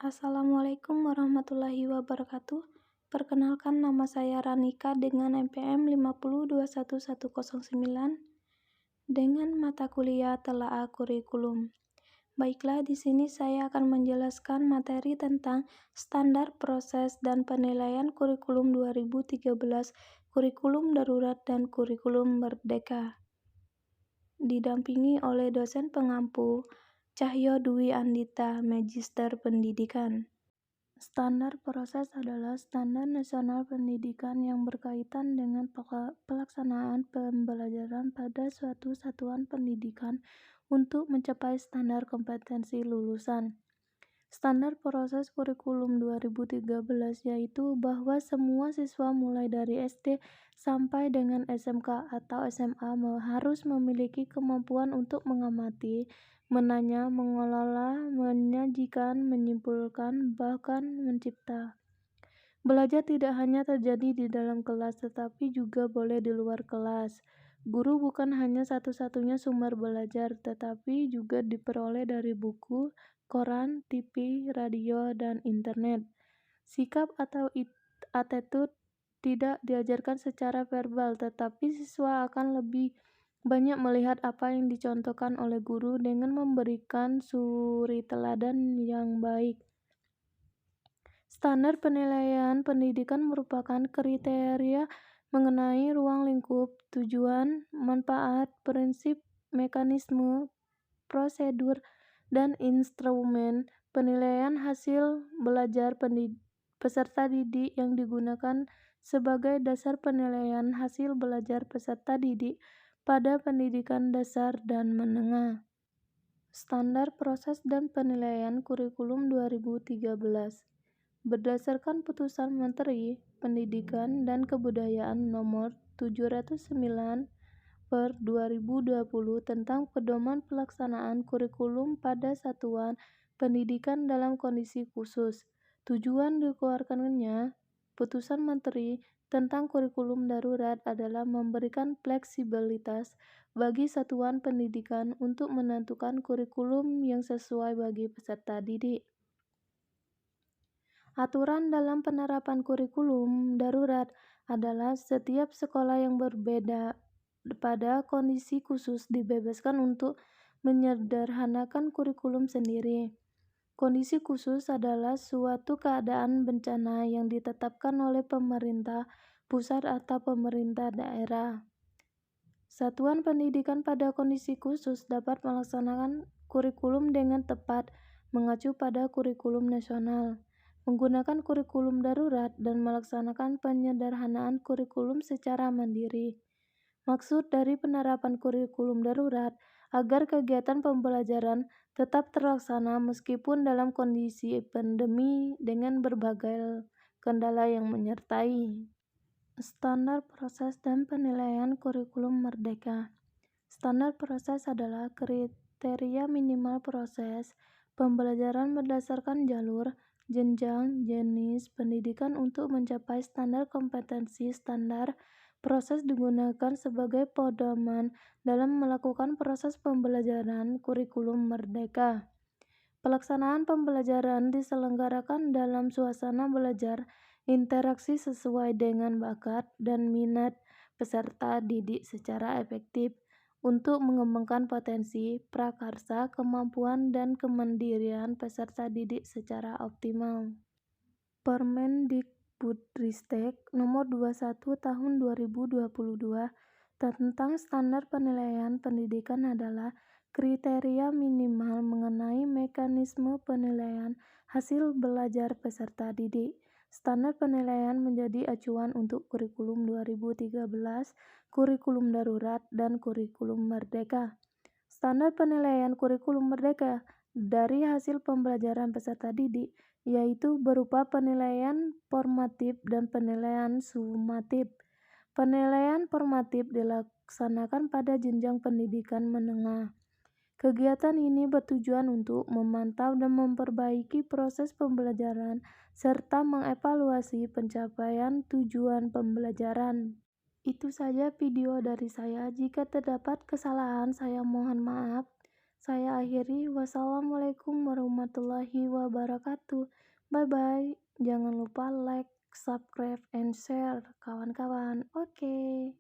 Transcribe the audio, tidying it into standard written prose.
Assalamualaikum warahmatullahi wabarakatuh. Perkenalkan, nama saya Ranika dengan NPM 5021109 dengan mata kuliah Telaah Kurikulum. Baiklah, di sini saya akan menjelaskan materi tentang standar proses dan penilaian kurikulum 2013, kurikulum darurat dan kurikulum merdeka. Didampingi oleh dosen pengampu Cahyo Dwi Andita, Magister Pendidikan. Standar proses adalah standar nasional pendidikan yang berkaitan dengan pelaksanaan pembelajaran pada suatu satuan pendidikan untuk mencapai standar kompetensi lulusan. Standar proses kurikulum 2013 yaitu bahwa semua siswa mulai dari SD sampai dengan SMK atau SMA harus memiliki kemampuan untuk mengamati, menanya, mengelola, menyajikan, menyimpulkan, bahkan mencipta. Belajar tidak hanya terjadi di dalam kelas, tetapi juga boleh di luar kelas. Guru bukan hanya satu-satunya sumber belajar, tetapi juga diperoleh dari buku, koran, TV, radio, dan internet. Sikap atau attitude tidak diajarkan secara verbal, tetapi siswa akan lebih banyak melihat apa yang dicontohkan oleh guru dengan memberikan suri teladan yang baik. Standar penilaian pendidikan merupakan kriteria mengenai ruang lingkup, tujuan, manfaat, prinsip, mekanisme, prosedur, dan instrumen penilaian hasil belajar peserta didik yang digunakan sebagai dasar penilaian hasil belajar peserta didik pada pendidikan dasar dan menengah. Standar proses dan penilaian kurikulum 2013 berdasarkan Putusan Menteri Pendidikan dan Kebudayaan Nomor 709/2020 tentang pedoman pelaksanaan kurikulum pada satuan pendidikan dalam kondisi khusus. Tujuan dikeluarkannya Putusan Menteri tentang kurikulum darurat adalah memberikan fleksibilitas bagi satuan pendidikan untuk menentukan kurikulum yang sesuai bagi peserta didik. Aturan dalam penerapan kurikulum darurat adalah setiap sekolah yang berbeda pada kondisi khusus dibebaskan untuk menyederhanakan kurikulum sendiri. Kondisi khusus adalah suatu keadaan bencana yang ditetapkan oleh pemerintah pusat atau pemerintah daerah. Satuan pendidikan pada kondisi khusus dapat melaksanakan kurikulum dengan tepat, mengacu pada kurikulum nasional, menggunakan kurikulum darurat, dan melaksanakan penyederhanaan kurikulum secara mandiri. Maksud dari penerapan kurikulum darurat agar kegiatan pembelajaran tetap terlaksana meskipun dalam kondisi pandemi dengan berbagai kendala yang menyertai. Standar proses dan penilaian kurikulum merdeka. Standar proses adalah kriteria minimal proses pembelajaran berdasarkan jalur, jenjang, jenis pendidikan untuk mencapai standar kompetensi. Standar proses digunakan sebagai pedoman dalam melakukan proses pembelajaran kurikulum merdeka. Pelaksanaan pembelajaran diselenggarakan dalam suasana belajar interaksi sesuai dengan bakat dan minat peserta didik secara efektif untuk mengembangkan potensi, prakarsa, kemampuan, dan kemandirian peserta didik secara optimal. Permendikbudristek Nomor 21 Tahun 2022 tentang standar penilaian pendidikan adalah kriteria minimal mengenai mekanisme penilaian hasil belajar peserta didik. Standar penilaian menjadi acuan untuk kurikulum 2013, kurikulum darurat, dan kurikulum merdeka. Standar penilaian kurikulum merdeka dari hasil pembelajaran peserta didik yaitu berupa penilaian formatif dan penilaian sumatif. Penilaian formatif dilaksanakan pada jenjang pendidikan menengah. Kegiatan ini bertujuan untuk memantau dan memperbaiki proses pembelajaran serta mengevaluasi pencapaian tujuan pembelajaran. Itu saja video dari saya. Jika terdapat kesalahan, saya mohon maaf. Saya akhiri, wassalamualaikum warahmatullahi wabarakatuh. Bye-bye. Jangan lupa like, subscribe, and share, kawan-kawan. Oke.